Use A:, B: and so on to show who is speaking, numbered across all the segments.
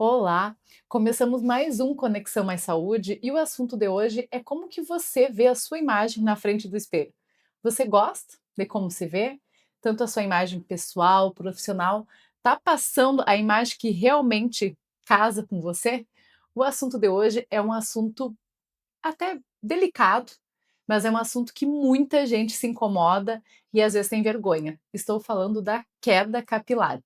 A: Olá! Começamos mais um Conexão Mais Saúde e o assunto de hoje é como que você vê a sua imagem na frente do espelho. Você gosta de como se vê? Tanto a sua imagem pessoal, profissional, tá passando a imagem que realmente casa com você? O assunto de hoje é um assunto até delicado, mas é um assunto que muita gente se incomoda e às vezes tem vergonha. Estou falando da queda capilar.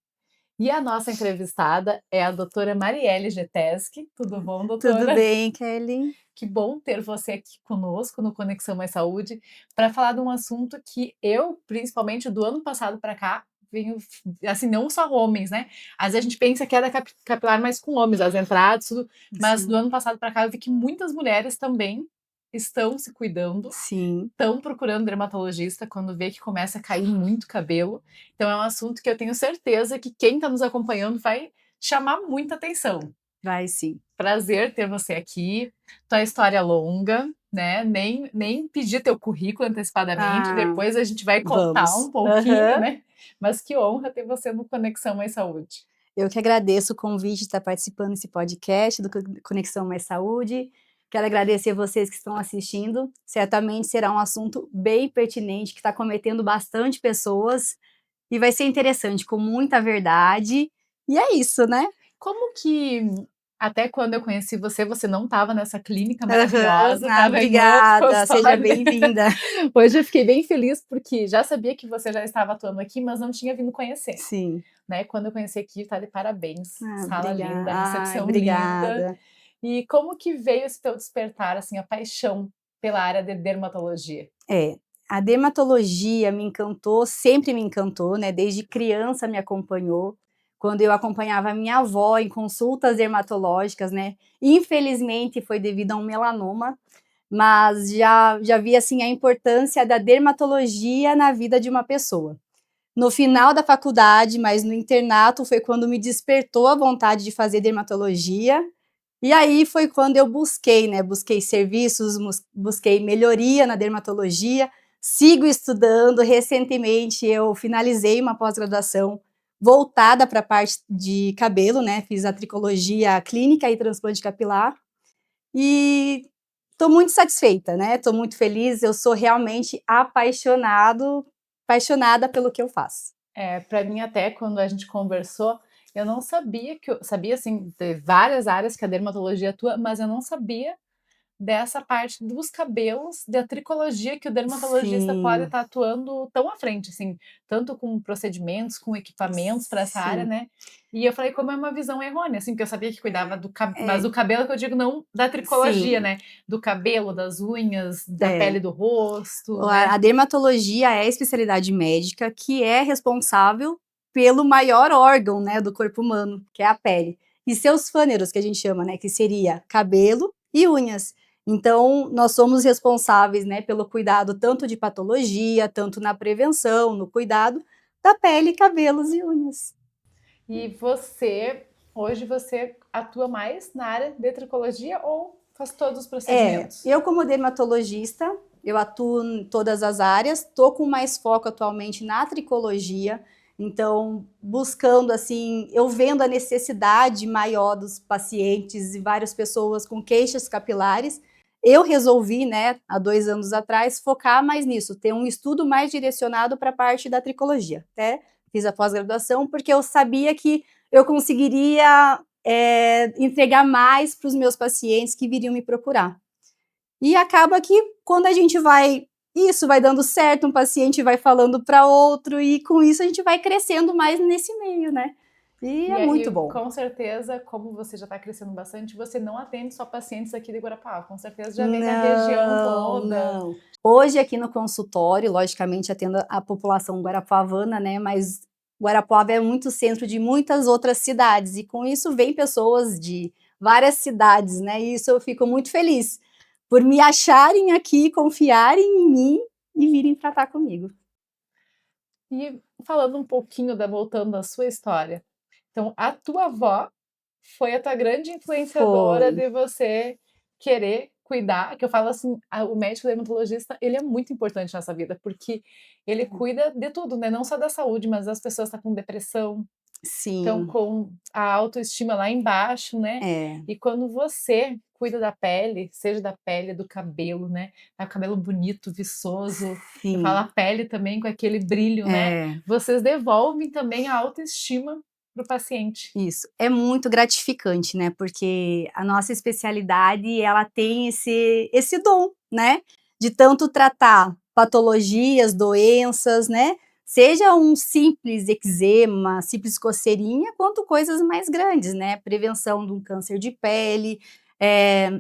A: E a nossa entrevistada é a doutora Marielle Geteski. Tudo bom,
B: Tudo
A: doutora?
B: bem, Kelly?
A: Que bom ter você aqui conosco no Conexão Mais Saúde para falar de um assunto que eu, principalmente do ano passado para cá, venho, assim, não só homens, né? Às vezes a gente pensa que é da capilar mais com homens, as entradas, tudo, mas do
B: Sim,
A: ano passado para cá eu vi que muitas mulheres também estão se cuidando,
B: sim,
A: estão procurando dermatologista quando vê que começa a cair muito cabelo. Então é um assunto que eu tenho certeza que quem está nos acompanhando vai chamar muita atenção.
B: vai sim.
A: Prazer ter você aqui. Tua história é longa, né? Nem pedi teu currículo antecipadamente,
B: Ah,
A: depois a gente vai contar
B: vamos.
A: um pouquinho,
B: Aham.
A: né? Mas que honra ter você no Conexão Mais Saúde.
B: Eu que agradeço o convite de estar participando desse podcast do Conexão Mais Saúde. Quero agradecer vocês que estão assistindo. Certamente será um assunto bem pertinente que está cometendo bastante pessoas e vai ser interessante, com muita verdade. E é isso, né?
A: Como que até quando eu conheci você, você não estava nessa clínica
B: Aham.
A: maravilhosa,
B: Ah,
A: estava em outro
B: obrigada. Seja
A: consultório.
B: bem-vinda.
A: Hoje eu fiquei bem feliz porque já sabia que você já estava atuando aqui, mas não tinha vindo conhecer,
B: Sim.
A: né? Quando eu conheci aqui, tá de parabéns,
B: Ah,
A: sala linda,
B: Ai,
A: recepção linda.
B: obrigada.
A: E como que veio esse teu despertar, assim, a paixão pela área de dermatologia?
B: É, a dermatologia me encantou, sempre me encantou, né, desde criança me acompanhou, quando eu acompanhava a minha avó em consultas dermatológicas, né, infelizmente foi devido a um melanoma, mas já vi, assim, a importância da dermatologia na vida de uma pessoa. No final da faculdade, mas no internato, foi quando me despertou a vontade de fazer dermatologia, e aí foi quando eu busquei, né, busquei serviços, busquei melhoria na dermatologia, sigo estudando, recentemente eu finalizei uma pós-graduação voltada para a parte de cabelo, né, fiz a tricologia clínica e transplante capilar, e estou muito satisfeita, né, estou muito feliz, eu sou realmente apaixonada pelo que eu faço.
A: Para mim até quando a gente conversou, eu não sabia que eu sabia, assim, de várias áreas que a dermatologia atua, mas eu não sabia dessa parte dos cabelos, da tricologia que o dermatologista pode
B: Sim,
A: estar atuando tão à frente, assim, tanto com procedimentos, com equipamentos para essa área,
B: sim.
A: né. E eu falei: "Como é uma visão errônea", assim, porque eu sabia que cuidava do mas
B: É,
A: do cabelo que eu digo não da tricologia,
B: sim,
A: né, do cabelo, das unhas, da pele
B: é.
A: do rosto,
B: A
A: né.
B: dermatologia é a especialidade médica que é responsável pelo maior órgão, né, do corpo humano, que é a pele. E seus fâneros, que a gente chama, né, que seria cabelo e unhas. Então, nós somos responsáveis, né, pelo cuidado tanto de patologia, tanto na prevenção, no cuidado da pele, cabelos e unhas.
A: E você hoje você atua mais na área de tricologia ou faz todos os procedimentos?
B: Eu como dermatologista, eu atuo em todas as áreas, estou com mais foco atualmente na tricologia, então buscando assim, eu vendo a necessidade maior dos pacientes e várias pessoas com queixas capilares, eu resolvi, né, há 2 anos atrás, focar mais nisso, ter um estudo mais direcionado para a parte da tricologia. Até fiz a pós-graduação porque eu sabia que eu conseguiria entregar mais para os meus pacientes que viriam me procurar. E acaba que quando a gente vai dando certo, um paciente vai falando para outro, e com isso a gente vai crescendo mais nesse meio, né? E
A: E
B: é muito
A: aí,
B: bom.
A: com certeza, como você já está crescendo bastante, você não atende só pacientes aqui de Guarapá, com certeza já vem da região
B: Não,
A: toda.
B: não. Hoje aqui no consultório, logicamente atendo a população guarapuavana, né, mas Guarapuava é muito centro de muitas outras cidades, e com isso vem pessoas de várias cidades, né, e isso eu fico muito feliz, por me acharem aqui, confiarem em mim e virem tratar comigo.
A: E falando um pouquinho voltando à sua história, então a tua avó foi a tua grande influenciadora
B: Foi.
A: de você querer cuidar, que eu falo assim, o médico dermatologista, ele é muito importante nessa vida, porque ele cuida de tudo, né, não só da saúde, mas as pessoas estão com depressão, Então,
B: Sim,
A: com a autoestima lá embaixo, né,
B: é,
A: e quando você cuida da pele, seja da pele, do cabelo, né, o cabelo bonito, viçoso, eu falo a
B: sim,
A: pele também com aquele brilho, né,
B: é.
A: vocês devolvem também a autoestima para o paciente.
B: Isso, é muito gratificante, né, porque a nossa especialidade ela tem esse dom, né, de tanto tratar patologias, doenças, né, seja um simples eczema, simples coceirinha, quanto coisas mais grandes, né, prevenção de um câncer de pele, eh,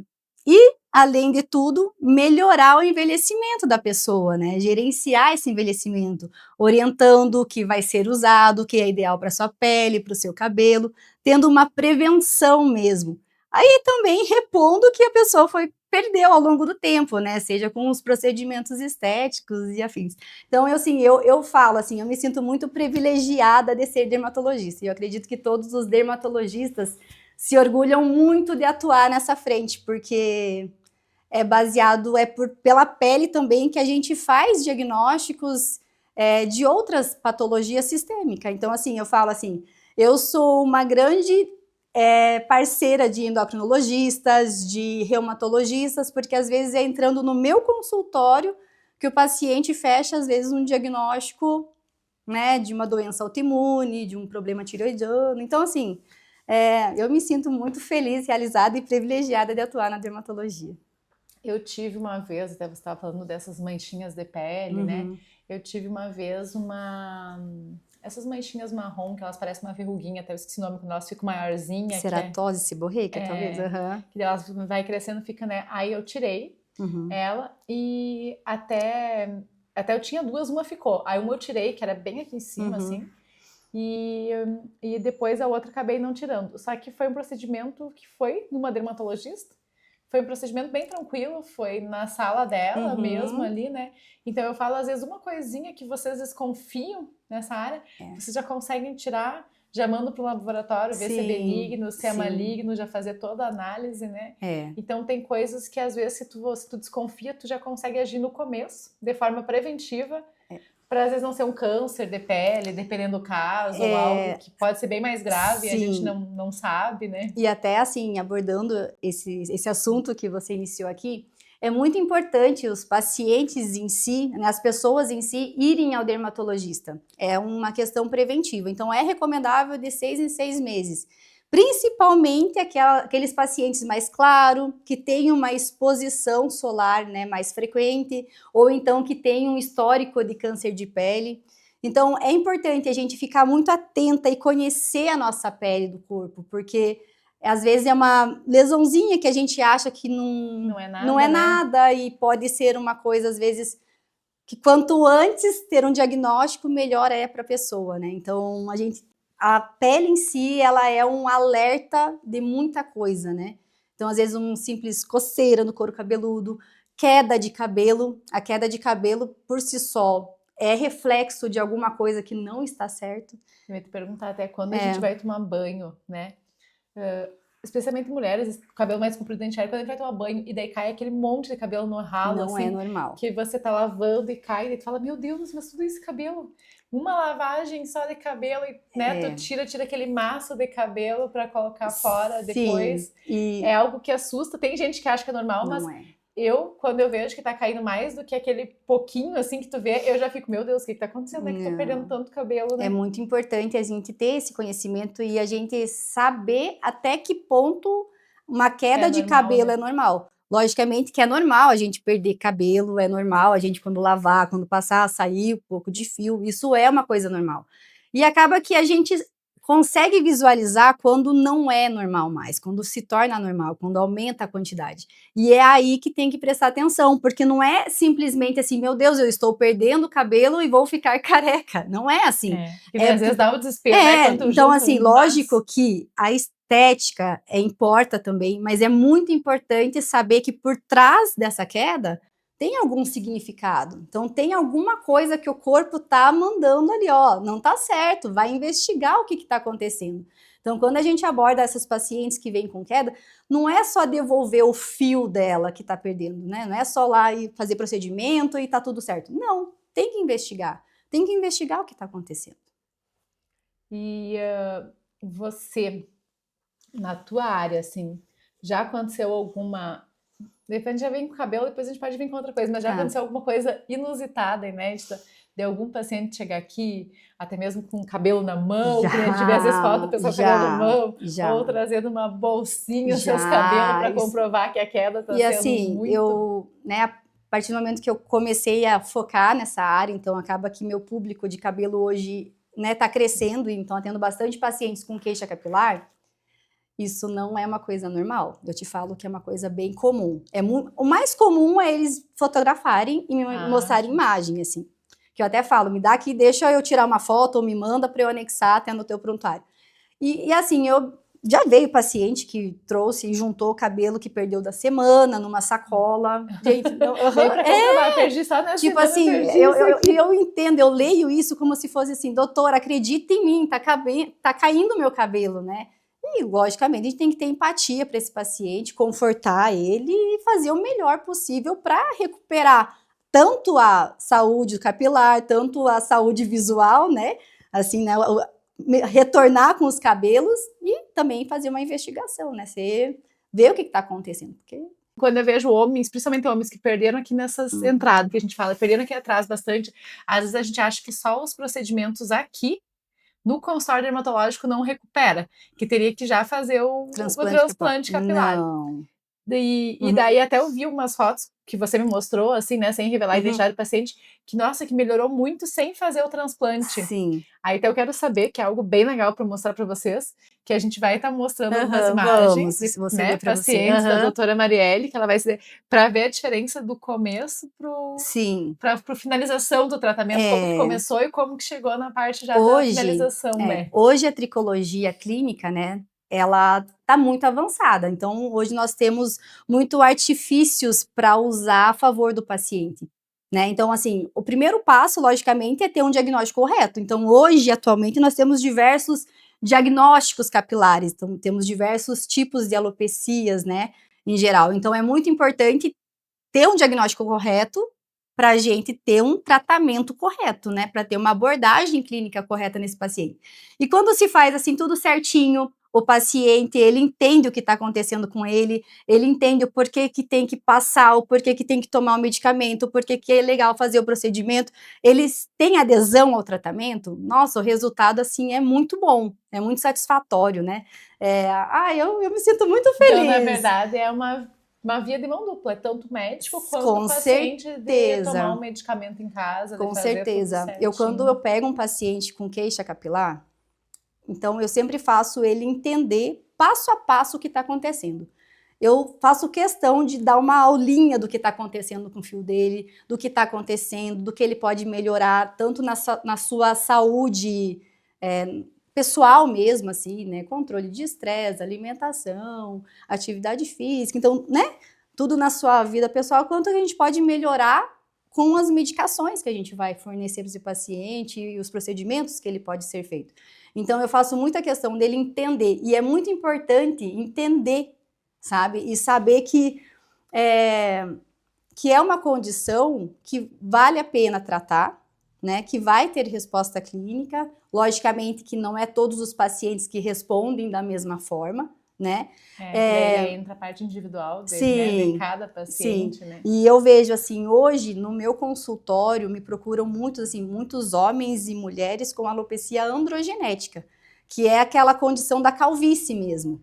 B: e além de tudo, melhorar o envelhecimento da pessoa, né, gerenciar esse envelhecimento orientando o que vai ser usado, o que é ideal para sua pele, para o seu cabelo, tendo uma prevenção mesmo. Aí também repondo o que a pessoa perdeu ao longo do tempo, né? Seja com os procedimentos estéticos e afins. Então, eu falo assim, eu me sinto muito privilegiada de ser dermatologista. E eu acredito que todos os dermatologistas se orgulham muito de atuar nessa frente, porque pela pele também que a gente faz diagnósticos de outras patologias sistêmicas. Então, assim, eu falo assim, eu sou uma grande parceira de endocrinologistas, de reumatologistas, porque às vezes é entrando no meu consultório que o paciente fecha, às vezes, um diagnóstico, né, de uma doença autoimune, de um problema tiroidiano. Então, assim, eu me sinto muito feliz, realizada e privilegiada de atuar na dermatologia.
A: Eu tive uma vez, até você estava falando dessas manchinhas de pele, né?
B: Uhum.
A: Eu tive uma vez essas manchinhas marrom, que elas parecem uma verruguinha, até eu esqueci o nome, quando elas ficam maiorzinha,
B: Ceratose seborreica, talvez? Aham.
A: que elas vai crescendo, fica, né? Aí eu tirei
B: Uhum.
A: ela e até eu tinha duas, uma ficou. Aí uma eu tirei, que era bem aqui em cima,
B: Uhum.
A: assim, e, e depois a outra acabei não tirando. Só que foi um procedimento que foi numa dermatologista. Foi um procedimento bem tranquilo, foi na sala dela mesmo
B: Uhum.
A: ali, né? Então eu falo, às vezes, uma coisinha que vocês desconfiam nessa área,
B: É.
A: vocês já conseguem tirar, já mandam para o laboratório, ver se é
B: Sim,
A: benigno, se é
B: sim.
A: maligno, já fazer toda a análise, né?
B: É.
A: Então tem coisas que às vezes se tu desconfia, tu já consegue agir no começo, de forma preventiva, para às vezes não ser um câncer de pele, dependendo do caso, ou algo
B: É,
A: que pode ser bem mais grave e a gente
B: sim.
A: não sabe, né?
B: E até assim, abordando esse assunto que você iniciou aqui, é muito importante os pacientes em si, né, as pessoas em si, irem ao dermatologista. É uma questão preventiva. Então, é recomendável de 6 em 6 meses. Principalmente aqueles pacientes mais claro, que têm uma exposição solar, né, mais frequente, ou então que têm um histórico de câncer de pele. Então, é importante a gente ficar muito atenta e conhecer a nossa pele do corpo, porque às vezes é uma lesãozinha que a gente acha que
A: Não é
B: não é
A: nada, né?
B: nada e pode ser uma coisa, às vezes, que quanto antes ter um diagnóstico, melhor é para a pessoa, né? Então, a pele em si, ela é um alerta de muita coisa, né? Então, às vezes, um simples coceira no couro cabeludo, queda de cabelo, a queda de cabelo por si só é reflexo de alguma coisa que não está certo.
A: Eu ia te perguntar até quando a gente
B: É,
A: vai tomar banho, né? Especialmente mulheres, cabelo mais comprido da enxerga, quando a gente vai tomar banho e daí cai aquele monte de cabelo no ralo,
B: não é
A: assim,
B: normal.
A: que você tá lavando e cai, e tu fala, meu Deus, mas tudo esse cabelo. Uma lavagem só de cabelo e, né, tu
B: É,
A: tira aquele maço de cabelo pra colocar fora
B: sim,
A: depois. É
B: e
A: algo que assusta. Tem gente que acha que é normal, mas
B: não é.
A: quando eu vejo que tá caindo mais do que aquele pouquinho, assim, que tu vê, eu já fico, meu Deus, o que que tá acontecendo? É que tô perdendo
B: Não.
A: tanto cabelo,
B: É
A: né?
B: muito importante a gente ter esse conhecimento e a gente saber até que ponto uma
A: É
B: queda de
A: normal,
B: cabelo é
A: né?
B: normal. Logicamente que é normal a gente perder cabelo, é normal a gente quando lavar, quando passar, sair um pouco de fio, isso é uma coisa normal. E acaba que a gente consegue visualizar quando não é normal mais, quando se torna normal, quando aumenta a quantidade. E é aí que tem que prestar atenção, porque não é simplesmente assim, meu Deus, eu estou perdendo cabelo e vou ficar careca. Não é assim.
A: É. E daí,
B: É,
A: às vezes dá o desespero, né?
B: é
A: Quando tu
B: então
A: junta
B: assim,
A: um mas.
B: lógico que a estética importa também, mas é muito importante saber que por trás dessa queda tem algum significado. Então tem alguma coisa que o corpo tá mandando ali, ó, não tá certo, vai investigar o que está acontecendo. Então, quando a gente aborda essas pacientes que vêm com queda, não é só devolver o fio dela que está perdendo, né? Não é só lá e fazer procedimento e tá tudo certo. Não, tem que investigar. Tem que investigar o que está acontecendo.
A: E você, na tua área, assim, já aconteceu alguma... De repente já vem com cabelo, depois a gente pode vir com outra coisa, mas já
B: Tá.
A: aconteceu alguma coisa inusitada, inédita, de algum paciente chegar aqui, até mesmo com cabelo na mão, que nem a gente vê às vezes foto, a pessoa com cabelo na mão, ou
B: Já.
A: trazendo uma bolsinha os seus cabelos
B: Já.
A: para comprovar que a queda está
B: E
A: sendo
B: assim,
A: muito...
B: né, a partir do momento que eu comecei a focar nessa área, então acaba que meu público de cabelo hoje, né, tá crescendo, então atendo bastante pacientes com queixa capilar. Isso não é uma coisa normal. Eu te falo que é uma coisa bem comum. O mais comum é eles fotografarem e me mostrarem imagem, assim. Que eu até falo, me dá aqui, deixa eu tirar uma foto ou me manda para eu anexar até no teu prontuário. E assim, eu já veio paciente que trouxe e juntou o cabelo que perdeu da semana numa sacola. Gente,
A: Veio pra comprovar, perdi só nessa
B: tipo
A: semana,
B: assim,
A: perdi
B: eu entendo, eu leio isso como se fosse assim, doutor, acredita em mim, tá caindo meu cabelo, né? E, logicamente, a gente tem que ter empatia para esse paciente, confortar ele e fazer o melhor possível para recuperar tanto a saúde capilar, tanto a saúde visual, né? Assim, né? Retornar com os cabelos e também fazer uma investigação, né? Você vê o que está acontecendo. Porque...
A: Quando eu vejo homens, principalmente homens que perderam aqui nessas entradas, que a gente fala, perderam aqui atrás bastante, às vezes a gente acha que só os procedimentos aqui no consultório dermatológico não recupera, que teria que já fazer o transplante capilar.
B: Não.
A: E daí até eu vi umas fotos que você me mostrou, assim, né, sem revelar a identidade do paciente, que, nossa, que melhorou muito sem fazer o transplante.
B: Sim.
A: Aí então eu quero saber, que é algo bem legal para mostrar para vocês, que a gente vai estar mostrando algumas imagens, né, pacientes da doutora Marielle, que ela vai para ver a diferença do começo para finalização do tratamento, como que começou e como que chegou na parte já da finalização, né?
B: Hoje a tricologia clínica, né, ela está muito avançada. Então, hoje nós temos muito artifícios para usar a favor do paciente. Né? Então, assim, o primeiro passo, logicamente, é ter um diagnóstico correto. Então, hoje, atualmente, nós temos diversos diagnósticos capilares. Então, temos diversos tipos de alopecias, né, em geral. Então, é muito importante ter um diagnóstico correto para a gente ter um tratamento correto, né? Para ter uma abordagem clínica correta nesse paciente. E quando se faz assim tudo certinho, o paciente, ele entende o que está acontecendo com ele entende o porquê que tem que passar, o porquê que tem que tomar o medicamento, o porquê que é legal fazer o procedimento, eles têm adesão ao tratamento, nossa, o resultado, assim, é muito bom, é muito satisfatório, né? Eu me sinto muito feliz.
A: Então, na verdade, é uma via de mão dupla, tanto o médico quanto o paciente de tomar um medicamento em casa,
B: com certeza. Quando eu pego um paciente com queixa capilar, então eu sempre faço ele entender passo a passo o que está acontecendo. Eu faço questão de dar uma aulinha do que está acontecendo com o fio dele, do que está acontecendo, do que ele pode melhorar, tanto na sua saúde pessoal mesmo, assim, né? Controle de estresse, alimentação, atividade física, então, né? Tudo na sua vida pessoal, quanto a gente pode melhorar com as medicações que a gente vai fornecer para esse paciente e os procedimentos que ele pode ser feito. Então, eu faço muita questão dele entender, e é muito importante entender, sabe? E saber que é uma condição que vale a pena tratar, né, que vai ter resposta clínica, logicamente que não é todos os pacientes que respondem da mesma forma, né?
A: Aí entra a parte individual de cada paciente,
B: sim.
A: Né?
B: E eu vejo assim, hoje no meu consultório me procuram muitos homens e mulheres com alopecia androgenética, que é aquela condição da calvície mesmo.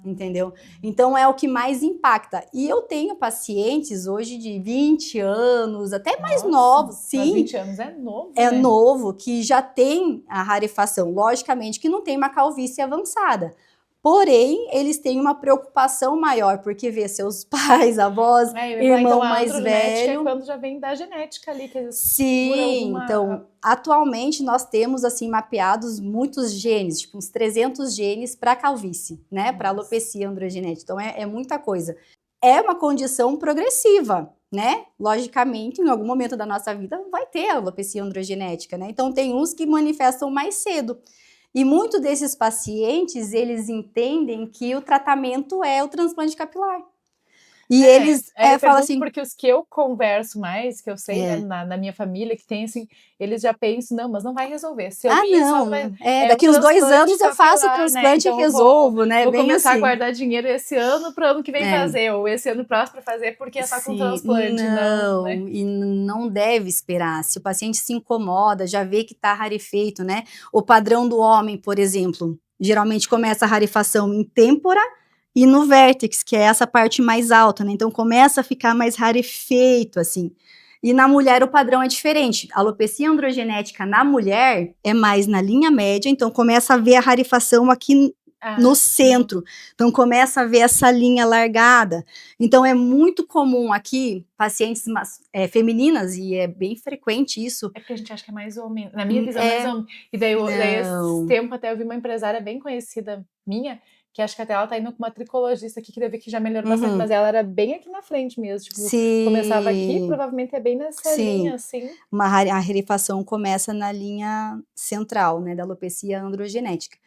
B: Entendeu? Então é o que mais impacta. E eu tenho pacientes hoje de 20 anos, até mais novos, sim.
A: 20 anos é novo,
B: né?
A: Novo,
B: que já tem a rarefação. Logicamente que não tem uma calvície avançada. Porém, eles têm uma preocupação maior, porque vê seus pais, avós, irmão
A: então,
B: mais velho.
A: É quando já vem da genética ali. Que
B: sim, então, atualmente nós temos, assim, mapeados muitos genes, tipo uns 300 genes para calvície, né, para alopecia androgenética. Então, é muita coisa. É uma condição progressiva, né? Logicamente, em algum momento da nossa vida vai ter a alopecia androgenética, né? Então, tem uns que manifestam mais cedo. E muitos desses pacientes, eles entendem que o tratamento é o transplante capilar. E eles
A: Eu
B: falam
A: pergunto
B: assim,
A: porque os que eu converso mais, que eu sei, né,
B: é,
A: na minha família, que tem assim, eles já pensam, não, mas não vai resolver. Se eu
B: ah,
A: me só vai
B: não,
A: é um
B: daqui uns 2
A: transplante
B: anos eu faço o
A: capilar, né?
B: transplante e
A: Então
B: resolvo, né?
A: vou
B: Bem
A: começar a
B: assim.
A: guardar dinheiro esse ano para o ano que vem
B: É.
A: fazer, ou esse ano próximo para fazer, porque é só com
B: Sim,
A: transplante, não, né?
B: não, e não deve esperar. Se o paciente se incomoda, já vê que está rarefeito, né? O padrão do homem, por exemplo, geralmente começa a rarefação em têmpora e no vértex, que é essa parte mais alta, né? Então começa a ficar mais rarefeito, assim. E na mulher o padrão é diferente. A alopecia androgenética na mulher é mais na linha média, então começa a ver a rarefação aqui no
A: Ah, sim.
B: centro. Então começa a ver essa linha largada. Então é muito comum aqui pacientes femininas, e é bem frequente isso.
A: É porque a gente acha que é mais homem, na minha visão, mais
B: É,
A: homem. E daí esse
B: não.
A: tempo até eu vi uma empresária bem conhecida minha, que acho que até ela tá indo com uma tricologista aqui, que deve que já melhorou bastante,
B: Uhum.
A: mas ela era bem aqui na frente mesmo, tipo, começava aqui,
B: Sim,
A: provavelmente é bem nessa linha,
B: sim.
A: assim.
B: A rarifação começa na linha central, né, da alopecia androgenética.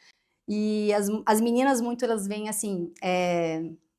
B: E as meninas muito elas vêm assim,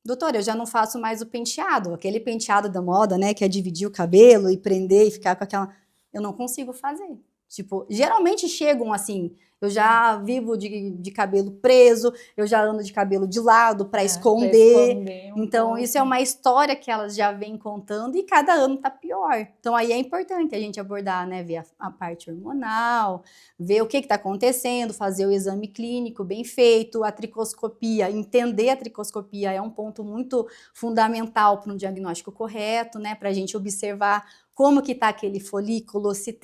B: doutora, eu já não faço mais o penteado, aquele penteado da moda, né, que é dividir o cabelo e prender e ficar com aquela, eu não consigo fazer. Tipo, geralmente chegam assim, eu já vivo de cabelo preso, eu já ando de cabelo de lado para
A: Pra
B: esconder.
A: esconder um
B: Então, isso
A: pouco.
B: é uma história que elas já vêm contando e cada ano tá pior. Então, aí é importante a gente abordar, né, ver a parte hormonal, ver o que está acontecendo, fazer o exame clínico bem feito, a tricoscopia, entender a tricoscopia é um ponto muito fundamental para um diagnóstico correto, né? Para a gente observar como que está aquele folículo, se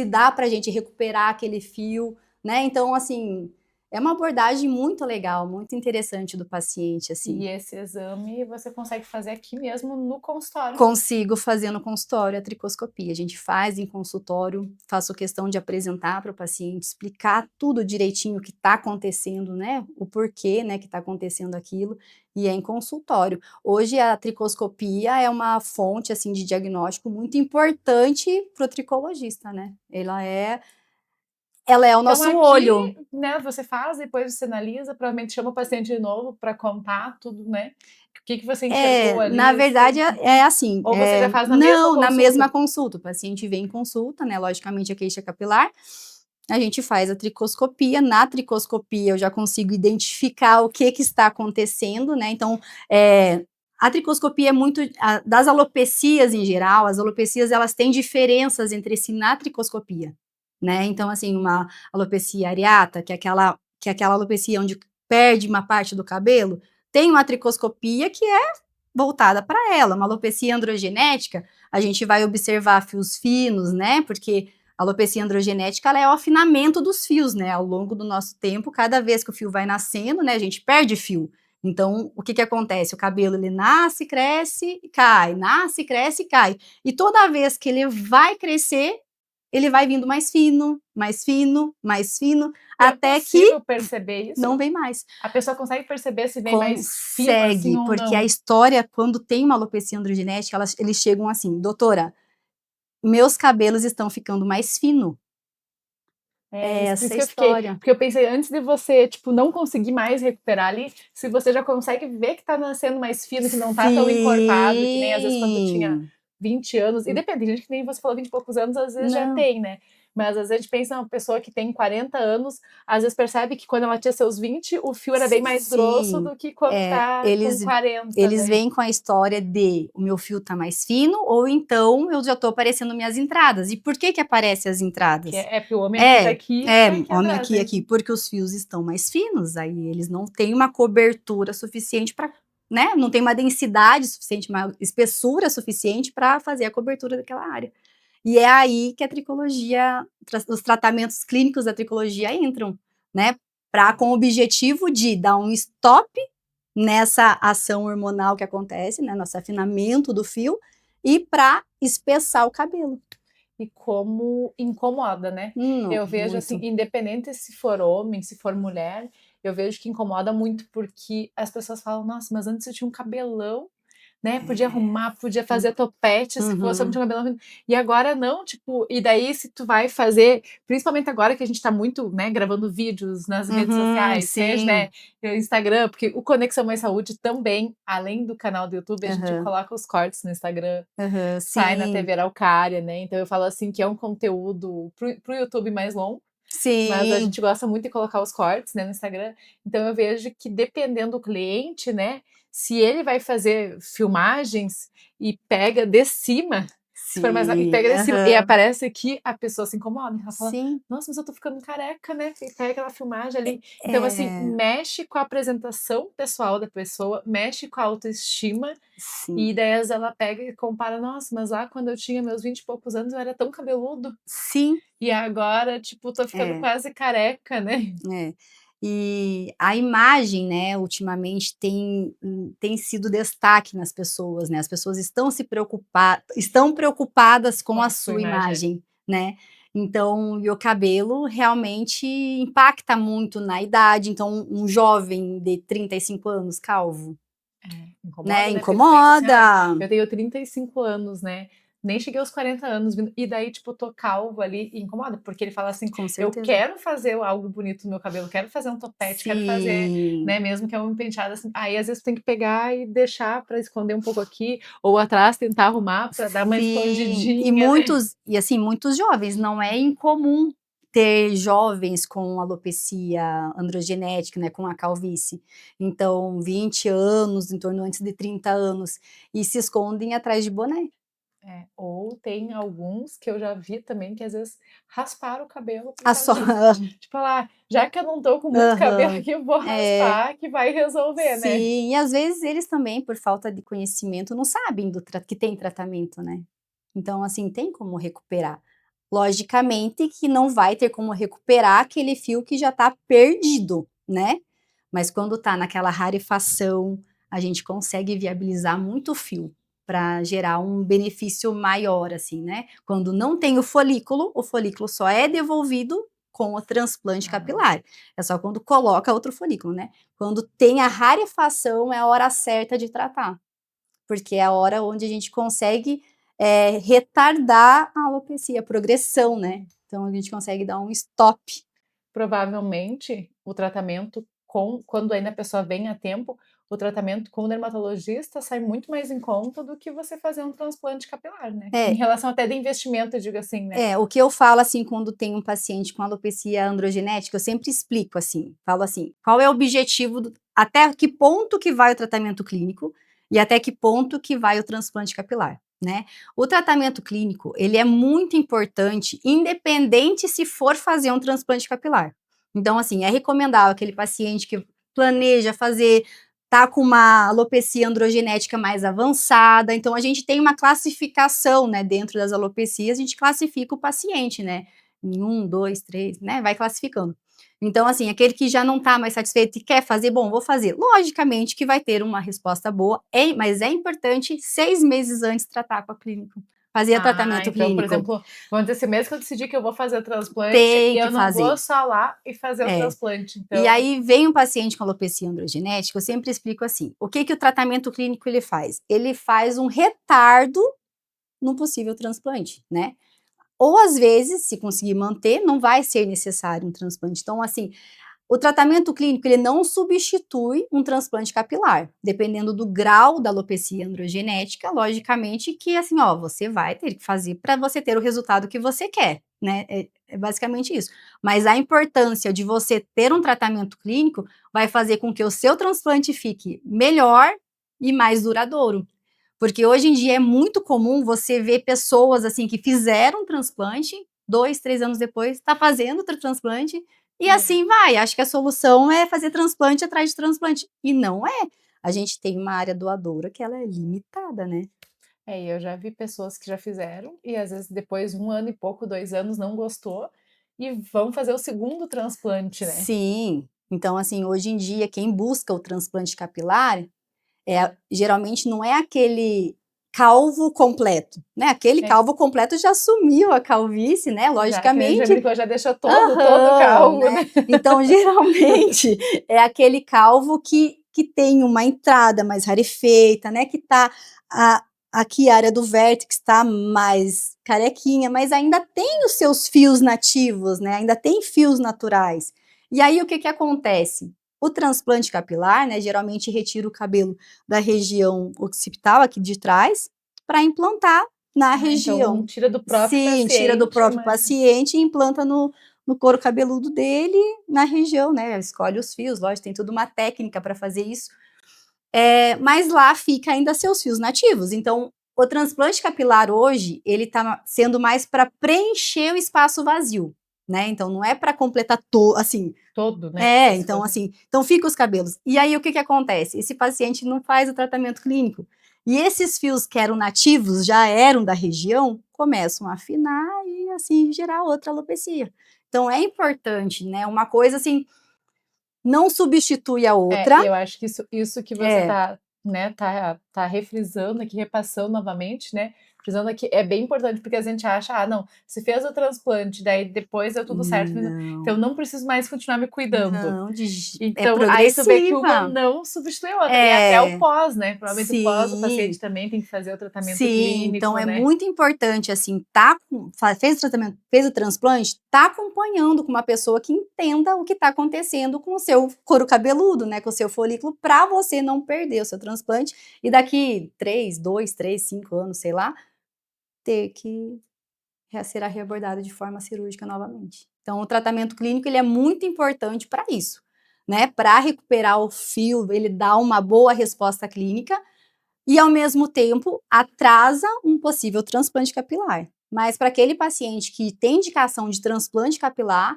B: dá para a gente recuperar aquele fio, né? Então, assim, é uma abordagem muito legal, muito interessante do paciente, assim.
A: E esse exame você consegue fazer aqui mesmo no consultório.
B: Consigo fazer no consultório a tricoscopia. A gente faz em consultório, faço questão de apresentar para o paciente, explicar tudo direitinho o que está acontecendo, né? O porquê, né, que está acontecendo aquilo, e é em consultório. Hoje a tricoscopia é uma fonte assim de diagnóstico muito importante para o tricologista, né? Ela é o
A: Então
B: nosso
A: aqui,
B: olho.
A: né, você faz, depois você analisa, provavelmente chama o paciente de novo para contar tudo, né? O que que você enxergou
B: Na
A: ali,
B: verdade,
A: assim.
B: é assim,
A: Ou você já faz na mesma
B: não, na mesma
A: consulta?
B: consulta. O paciente vem em consulta, né? Logicamente, a queixa capilar. A gente faz a tricoscopia. Na tricoscopia, eu já consigo identificar o que está acontecendo, né? Então, a tricoscopia é muito das alopecias em geral. As alopecias elas têm diferenças entre si na tricoscopia, né? Então, assim, uma alopecia areata, que é aquela alopecia onde perde uma parte do cabelo, tem uma tricoscopia que é voltada para ela. Uma alopecia androgenética, a gente vai observar fios finos, né? Porque a alopecia androgenética ela é o afinamento dos fios, né? Ao longo do nosso tempo, cada vez que o fio vai nascendo, né? A gente perde fio. Então, o que que acontece? O cabelo ele nasce, cresce, cai, nasce, cresce, cai. E toda vez que ele vai crescer, ele vai vindo mais fino, mais fino, mais fino,
A: E é
B: até que
A: possível perceber isso?
B: não vem mais.
A: A pessoa consegue perceber se vem mais fino assim
B: Consegue,
A: ou
B: porque a
A: não?
B: história, quando tem uma alopecia androgenética, eles chegam assim, doutora, meus cabelos estão ficando mais fino.
A: É,
B: É
A: isso, por
B: essa
A: isso
B: a
A: que eu fiquei,
B: história.
A: porque eu pensei antes de você, tipo, não conseguir mais recuperar ali, se você já consegue ver que tá nascendo mais fino, que não tá tão encorpado, que nem às vezes quando tu tinha
B: Sim.
A: 20 anos, e depende, tem gente que nem você falou 20 e poucos anos, às vezes já
B: Não.
A: tem, né? Mas às vezes a gente pensa uma pessoa que tem 40 anos, às vezes percebe que quando ela tinha seus 20, o fio era bem mais grosso
B: Sim.
A: do que quando tá com
B: Eles
A: 40
B: eles
A: daí.
B: vêm com a história de o meu fio tá mais fino ou então eu já tô aparecendo minhas entradas. E por que que aparece as
A: Que
B: entradas?
A: é pro homem aqui tá
B: É,
A: aqui,
B: é,
A: tá aqui
B: homem
A: atrás,
B: aqui,
A: né?
B: aqui, porque os fios estão mais finos, aí eles não têm uma cobertura suficiente para, né? Não tem uma densidade suficiente, uma espessura suficiente para fazer a cobertura daquela área. E é aí que a tricologia, os tratamentos clínicos da tricologia entram, né? Com o objetivo de dar um stop nessa ação hormonal que acontece, né? Nosso afinamento do fio, e para espessar o cabelo.
A: E como incomoda, né? Eu vejo assim,
B: Muito.
A: independente se for homem, se for mulher, eu vejo que incomoda muito porque as pessoas falam, nossa, mas antes eu tinha um cabelão, né, podia arrumar, podia fazer topete, se fosse eu não
B: Uhum.
A: tinha cabelo, e agora não, tipo, e daí se tu vai fazer, principalmente agora que a gente tá muito, né, gravando vídeos nas redes
B: Uhum,
A: sociais, seja,
B: sim.
A: né, no Instagram, porque o Conexão Mais Saúde também, além do canal do YouTube, a gente
B: Aham,
A: coloca os cortes no Instagram,
B: aham,
A: sai na
B: sim,
A: TV Araucária, né, então eu falo assim que é um conteúdo pro YouTube mais longo, mas a
B: sim,
A: gente gosta muito de colocar os cortes, né, no Instagram. Então eu vejo que dependendo do cliente, né, se ele vai fazer filmagens e pega de cima, se for mais e
B: sim,
A: pega de cima e
B: aham,
A: aparece que a pessoa se incomoda, ela fala:
B: sim,
A: "Nossa, mas eu tô ficando careca, né", e pega aquela filmagem ali. Então assim,
B: é,
A: mexe com a apresentação pessoal da pessoa, mexe com a autoestima,
B: sim,
A: e daí às vezes ela pega e compara: "Nossa, mas lá quando eu tinha meus 20 e poucos anos eu era tão cabeludo".
B: sim,
A: E agora, tipo, tô ficando
B: é,
A: quase careca, né.
B: é. E a imagem, né, ultimamente tem sido destaque nas pessoas, né, as pessoas estão preocupadas
A: Com
B: com a
A: a sua
B: sua
A: imagem.
B: imagem, né. Então, e o cabelo realmente impacta muito na idade, então um jovem de 35 anos calvo,
A: É,
B: né,
A: incomoda, né, porque tu pensa assim: "Ai,
B: incomoda.
A: eu tenho 35 anos, né, nem cheguei aos 40 anos", e daí, tipo, tô calvo ali e incomoda, porque ele fala assim:
B: Com
A: "Eu
B: certeza.
A: quero fazer algo bonito no meu cabelo, quero fazer um topete, quero fazer",
B: Sim.
A: né, mesmo que é um penteado assim, aí às vezes tu tem que pegar e deixar pra esconder um pouco aqui, ou atrás tentar arrumar pra dar uma
B: Sim,
A: escondidinha, né.
B: e assim, muitos jovens, não é incomum ter jovens com alopecia androgenética, né, com a calvície. Então, 20 anos, em torno antes de 30 anos, e se escondem atrás de boné.
A: É, ou tem alguns que eu já vi também que às vezes rasparam o cabelo por
B: A
A: causa
B: só
A: disso. Tipo, ah, já que eu não tô com muito cabelo
B: aham.
A: aqui, eu vou
B: É,
A: raspar que vai resolver, né.
B: sim, e às vezes eles também, por falta de conhecimento, não sabem que tem tratamento, né. Então, assim, tem como recuperar. Logicamente que não vai ter como recuperar aquele fio que já está perdido, né. Mas quando está naquela rarefação, a gente consegue viabilizar muito fio, para gerar um benefício maior, assim, né. Quando não tem o folículo só é devolvido com o transplante
A: Ah,
B: capilar. É só quando coloca outro folículo, né. Quando tem a rarefação, é a hora certa de tratar, porque é a hora onde a gente consegue, retardar a alopecia, a progressão, né. Então a gente consegue dar um stop.
A: provavelmente o tratamento com quando ainda a pessoa vem a tempo, o tratamento com o dermatologista sai muito mais em conta do que você fazer um transplante capilar, né. Em
B: É,
A: relação até de investimento, eu digo assim, né.
B: o que eu falo, assim, quando tem um paciente com alopecia androgenética, eu sempre explico assim, falo assim: "Qual é o objetivo até que ponto que vai o tratamento clínico e até que ponto que vai o transplante capilar", né. O tratamento clínico, ele é muito importante, independente se for fazer um transplante capilar. Então, assim, é recomendável aquele paciente que planeja fazer, tá com uma alopecia androgenética mais avançada, então a gente tem uma classificação, né, dentro das alopecias, a gente classifica o paciente, né, em 1, 2, 3, né, vai classificando. Então, assim, aquele que já não tá mais satisfeito e quer fazer, bom, vou fazer. Logicamente que vai ter uma resposta boa, mas é importante 6 meses antes tratar com a clínico, fazer
A: Ah,
B: tratamento
A: então, por
B: clínico.
A: exemplo, vamos dizer assim, mesmo que eu decidir que eu vou fazer o transplante,
B: Tem que
A: eu não vou
B: fazer.
A: só lá e fazer o
B: É.
A: transplante,
B: E
A: então
B: aí vem um paciente com alopecia androgenética, eu sempre explico assim, o que que o tratamento clínico ele faz? Ele faz um retardo no possível transplante, né. Ou às vezes, se conseguir manter, não vai ser necessário um transplante. Então assim, o tratamento clínico ele não substitui um transplante capilar, dependendo do grau da alopecia androgenética, logicamente que assim, ó, você vai ter que fazer para você ter o resultado que você quer, né, é basicamente isso. Mas a importância de você ter um tratamento clínico vai fazer com que o seu transplante fique melhor e mais duradouro. Porque hoje em dia é muito comum você ver pessoas, assim, que fizeram um transplante, 2, 3 anos depois, tá fazendo outro transplante, e
A: é.
B: assim vai. Acho que a solução é fazer transplante atrás de transplante, e não é. A gente tem uma área doadora que ela é limitada, né.
A: É, e eu já vi pessoas que já fizeram e às vezes depois 1 ano e pouco, 2 anos não gostou e vão fazer o segundo transplante, né.
B: Sim. Então, assim, hoje em dia quem busca o transplante capilar, geralmente não é aquele calvo completo, né, aquele
A: É,
B: calvo completo já assumiu a calvície, né,
A: já que a gente já
B: logicamente.
A: brincou, já deixou todo
B: Aham,
A: calvo, né.
B: né. Então geralmente é aquele calvo que que tem uma entrada mais rarefeita, né, que tá aqui a área do vértex está mais carequinha, mas ainda tem os seus fios nativos, né, ainda tem fios naturais. E aí o que que acontece? O transplante capilar, né, geralmente retira o cabelo da região occipital, aqui de trás, para implantar na região.
A: Então tira do próprio
B: Sim, tira do
A: paciente,
B: próprio
A: mas
B: paciente e implanta no couro cabeludo dele, na região, né, escolhe os fios, lógico, tem toda uma técnica para fazer isso, mas lá fica ainda seus fios nativos. Então, o transplante capilar hoje, ele está sendo mais para preencher o espaço vazio, né? Então, não é para completar assim.
A: todo, né?
B: Então assim, então fica os cabelos. E aí o que que acontece? Esse paciente não faz o tratamento clínico. E esses fios que eram nativos, já eram da região, começam a afinar e assim gerar outra alopecia. Então é importante, né? Uma coisa assim, não substitui a outra.
A: Eu acho que isso que você tá, né, tá refrisando aqui, repassando novamente, né, frisando aqui, é bem importante, porque a gente acha: não, se fez o transplante, daí depois deu tudo certo, então não preciso mais continuar me cuidando.
B: Não, é
A: Então, aí tu vê que uma
B: progressiva.
A: não substitui a outra, e até o pós, né, provavelmente o pós o
B: Sim.
A: paciente também tem que fazer o tratamento
B: Sim,
A: clínico,
B: então é
A: né.
B: muito importante, assim, fez o tratamento, fez o transplante, tá acompanhando com uma pessoa que entenda o que está acontecendo com o seu couro cabeludo, né, com o seu folículo, para você não perder o seu transplante e daqui 2, 3, 5 anos, sei lá, ter que ser reabordado de forma cirúrgica novamente. Então o tratamento clínico, ele é muito importante para isso, né, para recuperar o fio, ele dá uma boa resposta clínica, e, ao mesmo tempo, atrasa um possível transplante capilar. Mas para aquele paciente que tem indicação de transplante capilar,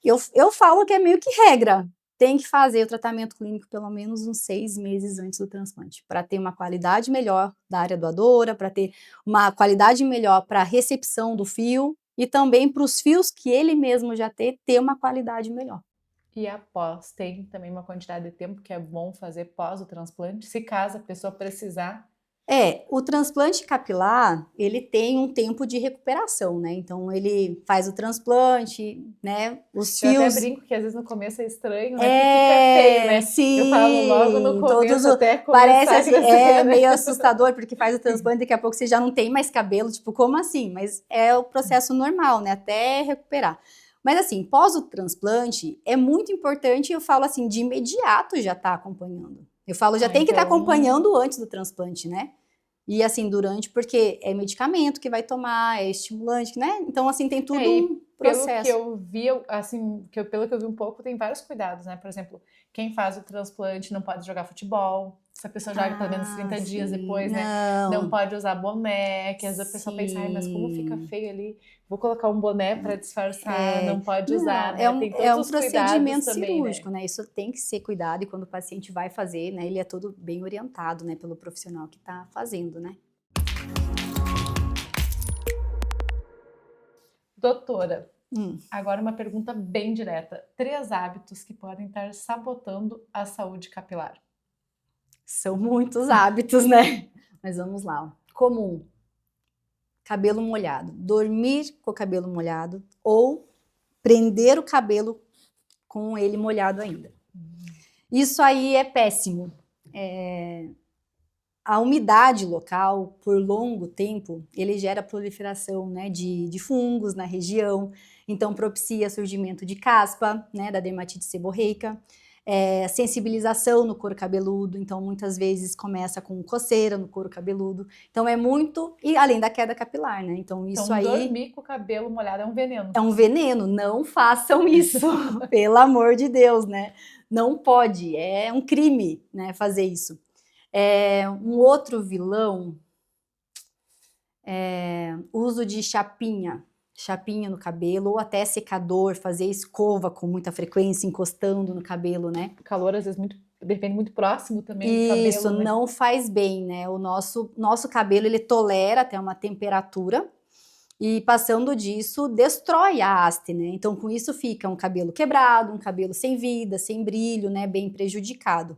B: eu falo que é meio que regra. Tem que fazer o tratamento clínico pelo menos uns 6 meses antes do transplante, para ter uma qualidade melhor da área doadora, para ter uma qualidade melhor para a recepção do fio e também para os fios que ele mesmo já ter uma qualidade melhor.
A: E após, tem também uma quantidade de tempo que é bom fazer pós o transplante, se caso a pessoa precisar.
B: O transplante capilar, ele tem um tempo de recuperação, né, então ele faz o transplante, né, os
A: Eu até
B: fios.
A: brinco que às vezes no começo é estranho, né, porque fica feio, né. Eu falo logo no
B: Sim,
A: começo até
B: parece
A: começar a
B: assim,
A: crescer, né.
B: meio assustador, porque faz o transplante, daqui a pouco você já não tem mais cabelo, tipo, como assim? Mas é o processo normal, né, até recuperar. Mas assim, pós o transplante, é muito importante, eu falo assim, de imediato já tá acompanhando. Eu falo, já tem que estar acompanhando antes do transplante, né? E assim, durante, porque é medicamento que vai tomar, é estimulante, né? Então, assim, tem tudo um processo.
A: Pelo que eu vi, assim, pelo que eu vi um pouco, tem vários cuidados, né? Por exemplo, quem faz o transplante não pode jogar futebol. Se a pessoa joga pelo menos 30 dias depois, né? Não pode usar boné, que às vezes a pessoa pensa, mas como fica feio ali, vou colocar um boné para disfarçar, não pode usar, né? Tem todos os
B: procedimento
A: cuidados também,
B: cirúrgico,
A: né?
B: Isso tem que ser cuidado, e quando o paciente vai fazer, né, ele é todo bem orientado, né, pelo profissional que está fazendo, né?
A: Doutora, agora uma pergunta bem direta. 3 hábitos que podem estar sabotando a saúde capilar.
B: São muitos hábitos, né? Mas vamos lá. Comum: cabelo molhado. Dormir com o cabelo molhado ou prender o cabelo com ele molhado ainda. Isso aí é péssimo. A umidade local, por longo tempo, ele gera proliferação, né, de fungos na região, então propicia surgimento de caspa, né, da dermatite seborreica, sensibilização no couro cabeludo, então muitas vezes começa com coceira no couro cabeludo, então é muito, e além da queda capilar, né, então isso
A: então,
B: aí...
A: dormir com o cabelo molhado é um veneno.
B: É um veneno, não façam isso, pelo amor de Deus, né, não pode, é um crime, né, fazer isso. Um outro vilão é uso de chapinha no cabelo, ou até secador, fazer escova com muita frequência, encostando no cabelo, né?
A: O calor, às vezes, depende muito próximo também do cabelo,
B: Isso,
A: né?
B: não faz bem, né? O nosso cabelo, ele tolera até uma temperatura, e passando disso, destrói a haste, né? Então, com isso fica um cabelo quebrado, um cabelo sem vida, sem brilho, né? Bem prejudicado.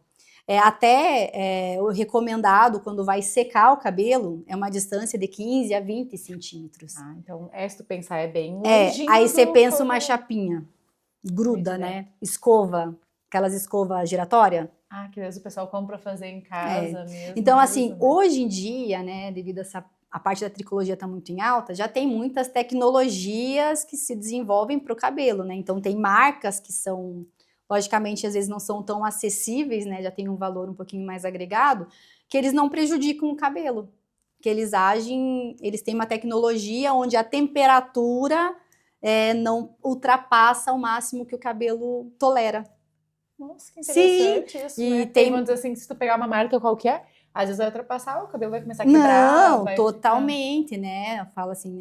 B: O recomendado, quando vai secar o cabelo, é uma distância de 15 a 20 centímetros.
A: Então, se tu pensar, é bem longinho.
B: Aí você pensa uma chapinha, gruda, né? Escova, aquelas escovas giratórias.
A: Ah, que às vezes o pessoal compra pra fazer em casa mesmo.
B: Então, assim,
A: usa, né?
B: hoje em dia, né, devido a parte da tricologia está muito em alta, já tem muitas tecnologias que se desenvolvem para o cabelo, né? Então, tem marcas que são, logicamente, às vezes não são tão acessíveis, né? Já tem um valor um pouquinho mais agregado, que eles não prejudicam o cabelo. Que eles têm uma tecnologia onde a temperatura não ultrapassa o máximo que o cabelo tolera.
A: Nossa, que
B: Sim,
A: interessante isso,
B: e
A: né? Tem, vamos dizer assim, se tu pegar uma marca qualquer, às vezes vai ultrapassar, o cabelo vai começar a quebrar,
B: Não,
A: vai
B: totalmente, né? Fala assim,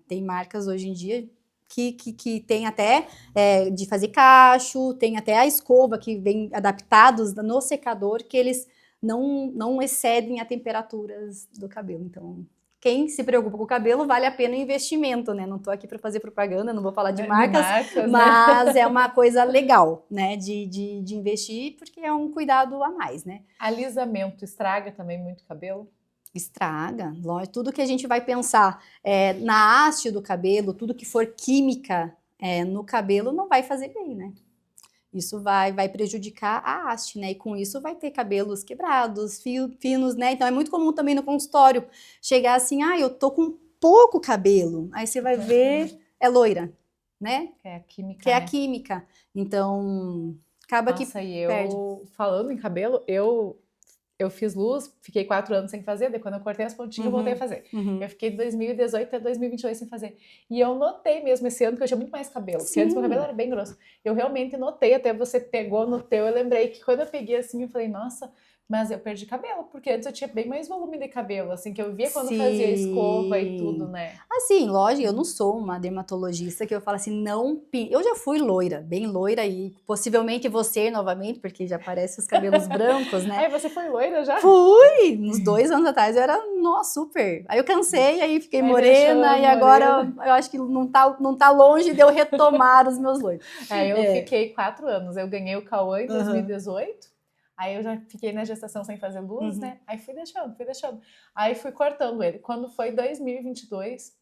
B: tem marcas hoje em dia que tem até de fazer cacho, tem até a escova que vem adaptados no secador, que eles não excedem a temperaturas do cabelo. Então, quem se preocupa com o cabelo, vale a pena o investimento, né? Não tô aqui para fazer propaganda, não vou falar de marcas, mas é uma coisa legal, né? De investir, porque é um cuidado a mais, né?
A: Alisamento estraga também muito cabelo?
B: Estraga, lógico, tudo que a gente vai pensar na haste do cabelo, tudo que for química no cabelo não vai fazer bem, né? Isso vai prejudicar a haste, né? E com isso vai ter cabelos quebrados, finos, né? Então é muito comum também no consultório chegar assim, eu tô com pouco cabelo. Aí você vai ver, é loira, né?
A: Que é a química,
B: Que é a
A: né?
B: química. Então, acaba que
A: Nossa, e
B: perde.
A: eu, falando em cabelo, eu fiz luz, fiquei 4 anos sem fazer, daí quando eu cortei as pontinhas eu voltei a fazer. Eu fiquei de 2018 até 2022 sem fazer. E eu notei mesmo esse ano que eu tinha muito mais cabelo, porque antes meu cabelo era bem grosso. Eu realmente notei, até você pegou no teu, eu lembrei que quando eu peguei assim, eu falei, nossa, mas eu perdi cabelo, porque antes eu tinha bem mais volume de cabelo, assim, que eu via quando fazia escova e tudo, né?
B: Assim, lógico, eu não sou uma dermatologista que eu falo assim, não. Eu já fui loira, bem loira, e possivelmente você novamente, porque já aparecem os cabelos brancos, né?
A: Aí você foi loira já?
B: Fui! Uns 2 anos atrás eu era, nossa, super. Aí eu cansei, aí fiquei morena, e agora eu acho que não tá longe de eu retomar os meus loiros.
A: Eu fiquei 4 anos, eu ganhei o Cauã em 2018. Aí eu já fiquei na gestação sem fazer luz, né? Aí fui deixando. Aí fui cortando ele. Quando foi 2022,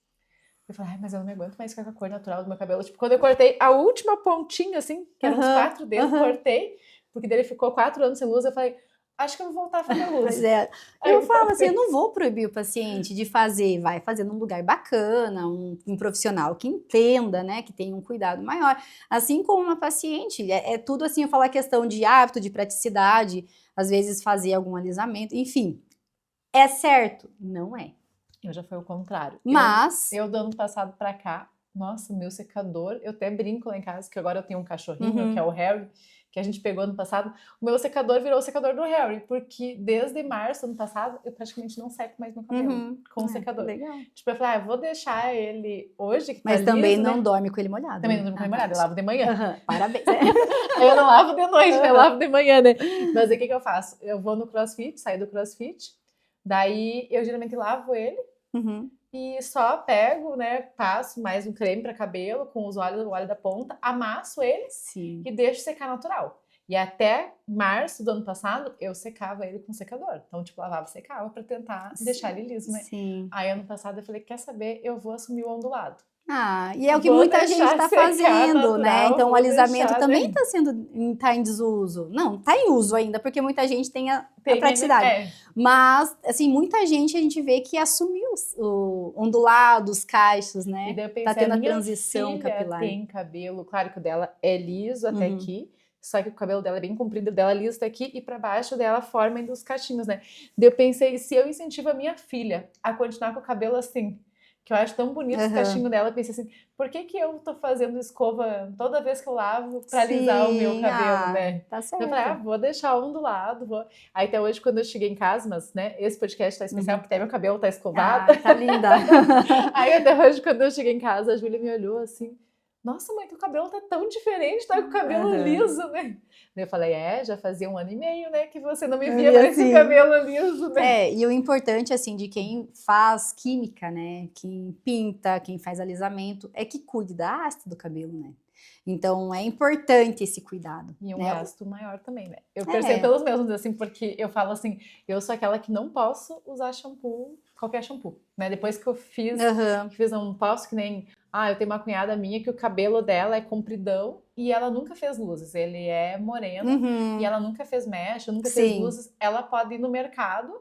A: eu falei, mas eu não me aguento mais ficar com a cor natural do meu cabelo. Tipo, quando eu cortei a última pontinha, assim, que eram uns 4 dedos, cortei, porque dele ficou 4 anos sem luz, eu falei, acho que eu vou voltar a fazer luz.
B: Pois é. Eu falo assim, eu não vou proibir o paciente de fazer, vai fazer num lugar bacana, um profissional que entenda, né, que tenha um cuidado maior. Assim como uma paciente, é tudo assim, eu falo a questão de hábito, de praticidade, às vezes fazer algum alisamento, enfim. É certo? Não é.
A: Eu já fui o contrário.
B: Mas...
A: Eu do ano passado pra cá, nossa, meu secador, eu até brinco lá em casa, que agora eu tenho um cachorrinho, que é o Harry, que a gente pegou ano passado, o meu secador virou o secador do Harry, porque desde março do ano passado, eu praticamente não seco mais meu cabelo com o secador.
B: Legal.
A: Tipo, eu falei, vou deixar ele hoje, que tá
B: Mas também
A: liso,
B: não
A: né?
B: dorme com ele molhado.
A: Também não dorme com ele molhado, eu lavo de manhã.
B: Parabéns.
A: Eu não lavo de noite, né? Eu lavo de manhã, né? Mas aí o que eu faço? Eu vou no CrossFit, saio do CrossFit, daí eu geralmente lavo ele, e só pego, né, passo mais um creme para cabelo com o óleo da ponta, amasso ele e deixo secar natural. E até março do ano passado, eu secava ele com secador. Então, tipo, lavava e secava para tentar deixar ele liso, né? Aí, ano passado, eu falei, quer saber? Eu vou assumir o ondulado.
B: E é o que muita gente está fazendo,
A: natural,
B: né? Então o alisamento também
A: está
B: tá em desuso. Não, tá em uso ainda, porque muita gente tem a praticidade.
A: Né?
B: Mas, assim, muita gente a gente vê que assumiu o ondulado, os cachos, né?
A: E daí eu pensei,
B: tá tendo a
A: minha
B: transição
A: filha
B: capilar.
A: tem cabelo, claro que o dela é liso até aqui, só que o cabelo dela é bem comprido, dela liso até aqui, e para baixo dela forma ainda os cachinhos, né? Daí eu pensei, se eu incentivo a minha filha a continuar com o cabelo assim, que eu acho tão bonito esse cachinho dela, eu pensei assim, por que eu tô fazendo escova toda vez que eu lavo pra alisar o meu cabelo, né?
B: Tá certo.
A: Eu falei, vou deixar ondulado, vou. Aí até hoje, quando eu cheguei em casa, mas, né, esse podcast tá especial, porque até meu cabelo tá escovado.
B: Tá linda.
A: Aí até hoje, quando eu cheguei em casa, a Júlia me olhou assim, nossa, mãe, teu cabelo tá tão diferente, tá com o cabelo liso, né? Daí eu falei, já fazia 1 ano e meio, né, que você não me via mais com o cabelo liso, né?
B: E o importante, assim, de quem faz química, né, quem pinta, quem faz alisamento, é que cuide da haste do cabelo, né? Então, é importante esse cuidado.
A: E um
B: né?
A: gasto maior também, né? Eu percebo pelos meus, assim, porque eu falo assim, eu sou aquela que não posso usar shampoo, qualquer shampoo, né? Depois que eu fiz, não posso, que nem... eu tenho uma cunhada minha que o cabelo dela é compridão e ela nunca fez luzes. Ele é moreno e
B: Uhum,
A: ela nunca fez mecha, nunca fez
B: sim,
A: luzes. Ela pode ir no mercado,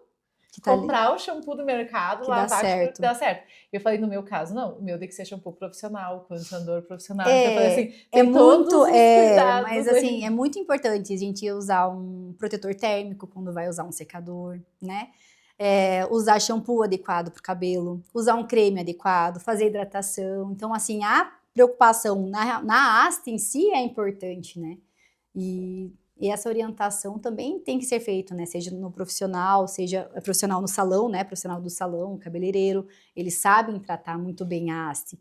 B: que tá ali,
A: comprar o shampoo do mercado,
B: que dá
A: lavar, tipo,
B: certo.
A: dá certo. Eu falei, no meu caso, não, o meu tem que ser shampoo profissional, condicionador profissional. Então eu falei
B: É,
A: assim,
B: é
A: tem
B: muito,
A: todos os
B: mas
A: cuidados
B: assim, é
A: aí.
B: muito importante a gente usar um protetor térmico quando vai usar um secador, né? Usar shampoo adequado para o cabelo, usar um creme adequado, fazer hidratação. Então, assim, a preocupação na haste em si é importante, né? E essa orientação também tem que ser feita, né? Seja no profissional, seja profissional no salão, né? Profissional do salão, cabeleireiro, eles sabem tratar muito bem a haste.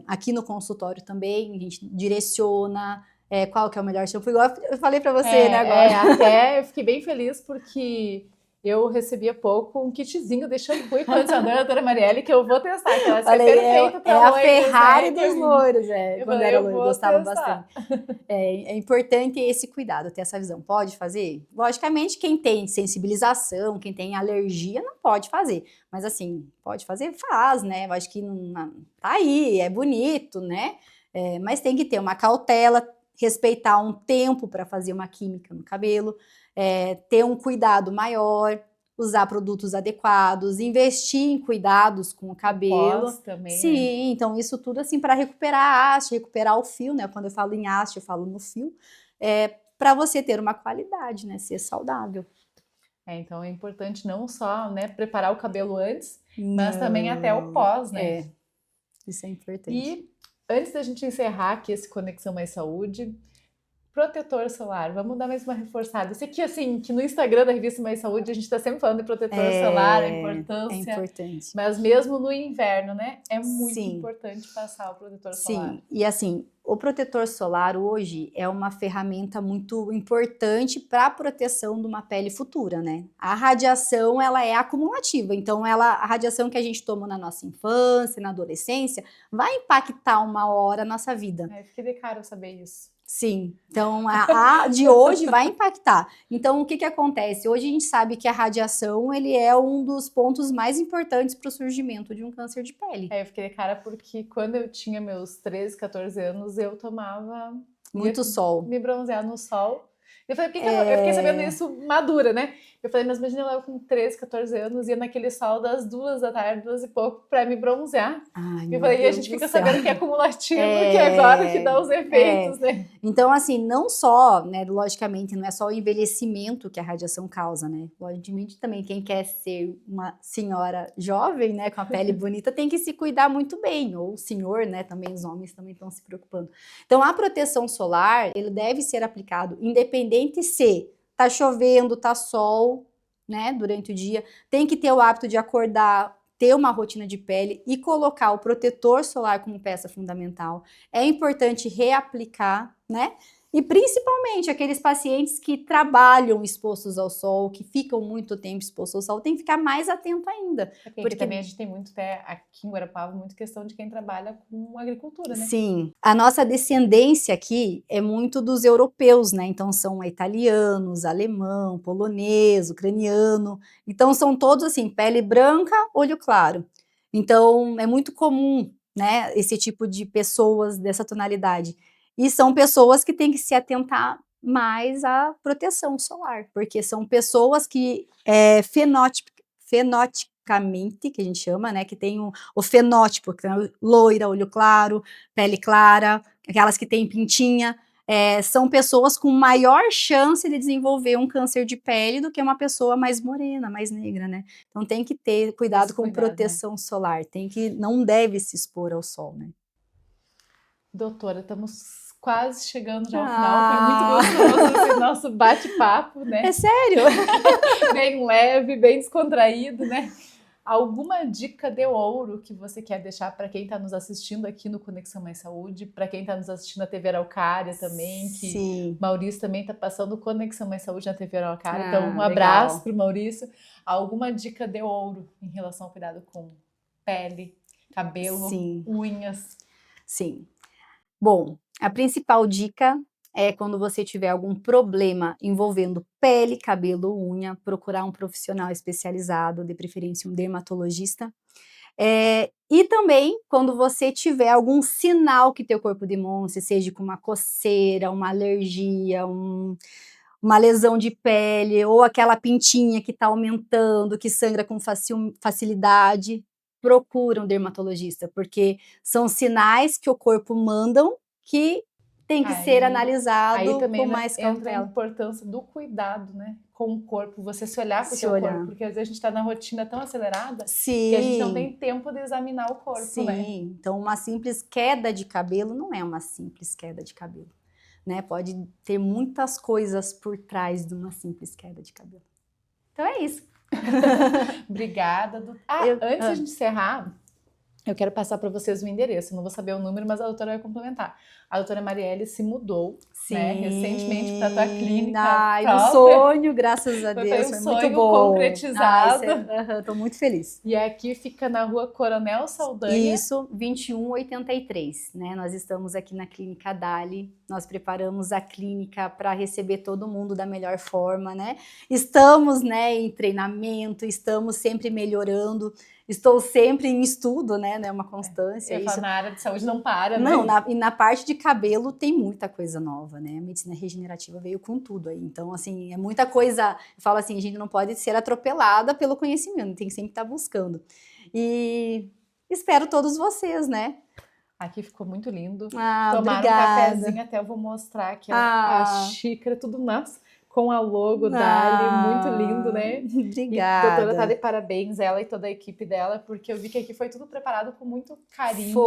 B: Aqui no consultório também, a gente direciona qual que é o melhor shampoo, igual eu falei para você, né, agora.
A: Até eu fiquei bem feliz porque eu recebi há pouco um kitzinho de shampoo e condicionador da doutora Marielle que eu vou testar, que ela disse que é
B: Falei,
A: perfeito
B: é
A: para
B: a
A: loiras,
B: Ferrari
A: né,
B: dos
A: Camille?
B: loiros,
A: Eu
B: quando
A: falei,
B: era
A: eu
B: loiro,
A: vou
B: gostava bastante.
A: testar.
B: É importante esse cuidado, ter essa visão. Pode fazer? Logicamente, quem tem sensibilização, quem tem alergia, não pode fazer. Mas assim, pode fazer? Faz, né? Eu acho que tá aí, é bonito, né? Mas tem que ter uma cautela, respeitar um tempo para fazer uma química no cabelo, ter um cuidado maior, usar produtos adequados, investir em cuidados com o
A: O pós
B: cabelo.
A: também, né?
B: Sim, então isso tudo assim para recuperar a haste, recuperar o fio, né? Quando eu falo em haste, eu falo no fio, para você ter uma qualidade, né? Ser saudável.
A: Então é importante não só, né, preparar o cabelo antes, mas também até o
B: Não,
A: pós, né?
B: isso é importante.
A: E antes da gente encerrar aqui esse Conexão Mais Saúde, protetor solar, vamos dar mais uma reforçada. Esse aqui, assim, que no Instagram da Revista Mais Saúde a gente está sempre falando de protetor solar, a
B: É
A: importância,
B: importante.
A: mas mesmo no inverno, né? É muito
B: Sim,
A: importante passar o protetor solar.
B: sim. E assim, o protetor solar hoje é uma ferramenta muito importante para a proteção de uma pele futura, né? A radiação, ela é acumulativa, então a radiação que a gente toma na nossa infância, na adolescência, vai impactar uma hora a nossa vida.
A: Fiquei de cara eu saber isso.
B: Sim, então a de hoje vai impactar. Então, o que acontece? Hoje a gente sabe que a radiação, ele é um dos pontos mais importantes para o surgimento de um câncer de pele.
A: Eu fiquei de cara porque quando eu tinha meus 13, 14 anos, eu tomava, ia
B: Muito sol.
A: me bronzear no sol. Eu falei, por que eu fiquei sabendo isso madura, né? Eu falei, mas imagina eu com 13, 14 anos, ia naquele sol das 2 da tarde, 2 e pouco, pra me bronzear.
B: Ai,
A: Eu
B: meu
A: falei, e a
B: Deus
A: gente
B: do
A: fica
B: céu.
A: sabendo que é acumulativo, que é agora que dá os
B: É.
A: efeitos, né?
B: Então, assim, não só, né, logicamente, não é só o envelhecimento que a radiação causa, né? Logicamente, também quem quer ser uma senhora jovem, né, com a pele bonita, tem que se cuidar muito bem, ou o senhor, né, também os homens também estão se preocupando. Então, a proteção solar, ele deve ser aplicado independente se tá chovendo, tá sol, né, durante o dia, tem que ter o hábito de acordar, ter uma rotina de pele e colocar o protetor solar como peça fundamental. É importante reaplicar, né? E principalmente aqueles pacientes que trabalham expostos ao sol, que ficam muito tempo expostos ao sol, tem que ficar mais atento ainda.
A: Porque aqui
B: Porque
A: também a gente tem muito, até aqui em Guarapava, muito questão de quem trabalha com agricultura, né?
B: sim, a nossa descendência aqui é muito dos europeus, né? Então são italianos, alemão, polonês, ucraniano. Então são todos assim, pele branca, olho claro. Então é muito comum, né, esse tipo de pessoas dessa tonalidade. E são pessoas que têm que se atentar mais à proteção solar, porque são pessoas que fenotipicamente, que a gente chama, né, que tem o fenótipo, que é loira, olho claro, pele clara, aquelas que têm pintinha, são pessoas com maior chance de desenvolver um câncer de pele do que uma pessoa mais morena, mais negra, né? Então tem que ter cuidado
A: Esse
B: com
A: cuidado, né?
B: proteção solar, não deve se expor ao sol, né?
A: Doutora, estamos quase chegando já ao final. Foi muito
B: Ah,
A: gostoso esse nosso bate-papo,
B: é
A: né?
B: sério?
A: Bem leve, bem descontraído, né? Alguma dica de ouro que você quer deixar para quem está nos assistindo aqui no Conexão Mais Saúde, para quem está nos assistindo na TV Araucária também, que
B: Sim.
A: Maurício também está passando Conexão Mais Saúde na TV Araucária, então um
B: Legal.
A: abraço para o Maurício. Alguma dica de ouro em relação ao cuidado com pele, cabelo,
B: Sim.
A: unhas?
B: Sim. Bom, a principal dica é quando você tiver algum problema envolvendo pele, cabelo, unha, procurar um profissional especializado, de preferência um dermatologista, E também, quando você tiver algum sinal que teu corpo demonstre, seja com uma coceira, uma alergia, uma lesão de pele, ou aquela pintinha que está aumentando, que sangra com facilidade, procura um dermatologista, porque são sinais que o corpo mandam que tem que ser
A: Aí
B: analisado
A: também,
B: com
A: né,
B: mais
A: entra a
B: cautela.
A: importância do cuidado, né, com o corpo, você se olhar para o
B: Se
A: teu
B: olhar.
A: corpo, porque às vezes a gente está na rotina tão acelerada que a gente não
B: Sim,
A: tem tempo de examinar o corpo, né?
B: sim. Então, uma simples queda de cabelo não é uma simples queda de cabelo, né? Pode ter muitas coisas por trás de uma simples queda de cabelo. Então é isso.
A: Obrigada. Antes de a gente encerrar, eu quero passar para vocês o endereço. Eu não vou saber o número, mas a doutora vai complementar. A doutora Marielle se mudou, né, recentemente para a tua clínica
B: Ai,
A: própria.
B: no sonho, graças a
A: Foi
B: Deus,
A: um
B: foi
A: sonho
B: muito bom.
A: concretizado.
B: Tô muito feliz.
A: E aqui fica na rua Coronel Saldanha.
B: Isso, 2183, né? Nós estamos aqui na Clínica Dali, nós preparamos a clínica para receber todo mundo da melhor forma, né? Estamos, né, em treinamento, estamos sempre melhorando, estou sempre em estudo, né? Uma constância.
A: Eu falo, na área de saúde não para,
B: Não,
A: né?
B: e na parte de cabelo tem muita coisa nova, né? A medicina regenerativa veio com tudo aí. Então, assim, é muita coisa. Eu falo assim, a gente não pode ser atropelada pelo conhecimento, tem que sempre estar buscando. E espero todos vocês, né?
A: Aqui ficou muito lindo.
B: Ah,
A: Tomaram
B: obrigada.
A: um cafezinho, até eu vou mostrar aqui a xícara, tudo massa, com a logo Dali, muito lindo, né?
B: Obrigada.
A: E a doutora tá de parabéns, ela e toda a equipe dela, porque eu vi que aqui foi tudo preparado com muito carinho,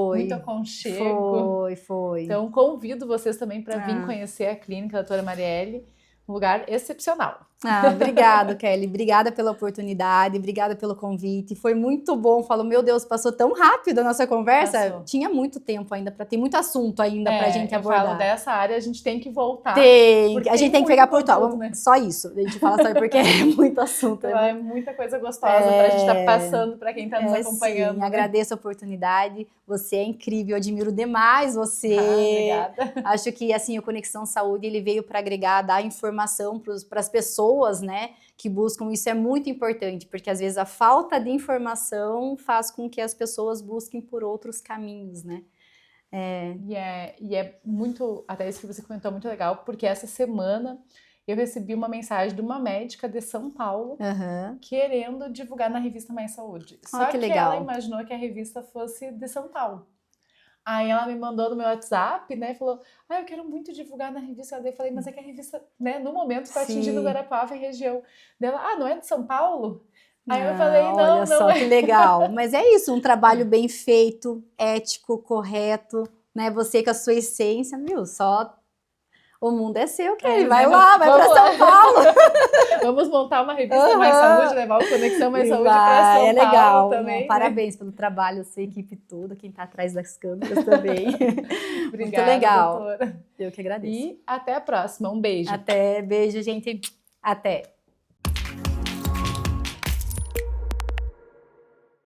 A: muito aconchego.
B: Foi.
A: Então, convido vocês também para vir conhecer a clínica da doutora Marielle, um lugar excepcional.
B: Obrigada, Kelly. Obrigada pela oportunidade, obrigada pelo convite. Foi muito bom. Falo, meu Deus, passou tão rápido a nossa conversa.
A: Passou.
B: Tinha muito tempo ainda, tem muito assunto ainda pra gente abordar.
A: Eu falo dessa área, a gente tem que voltar.
B: A gente tem que pegar por todo,
A: né?
B: Só isso. A gente fala só porque é muito assunto.
A: Então, é muita coisa gostosa pra gente estar passando para quem está nos acompanhando.
B: Sim,
A: né?
B: Agradeço a oportunidade. Você é incrível, admiro demais você.
A: Obrigada.
B: Acho que assim, o Conexão Saúde ele veio para agregar, dar informação para as pessoas, né, que buscam. Isso é muito importante, porque às vezes a falta de informação faz com que as pessoas busquem por outros caminhos, né?
A: E é muito, até isso que você comentou, muito legal, porque essa semana eu recebi uma mensagem de uma médica de São Paulo querendo divulgar na revista Mais Saúde. Só que ela imaginou que a revista fosse de São Paulo. Aí ela me mandou no meu WhatsApp, né, falou, eu quero muito divulgar na revista. Eu falei, mas é que a revista, né, no momento está atingindo Guarapuava e região. Dela, não é de São Paulo? Aí eu falei, não,
B: olha só que legal. Mas é isso, um trabalho bem feito, ético, correto, né? Você com a sua essência, viu? Só o mundo é seu, Kelly. Vai lá, vai para São Paulo.
A: Vamos montar uma revista Mais Saúde, levar o Conexão Mais Saúde para São
B: legal.
A: Paulo também.
B: Parabéns pelo trabalho, a sua equipe toda, quem está atrás das câmeras também.
A: Obrigada,
B: muito legal.
A: doutora.
B: Eu que agradeço.
A: E até a próxima. Um beijo.
B: Beijo, gente. Até.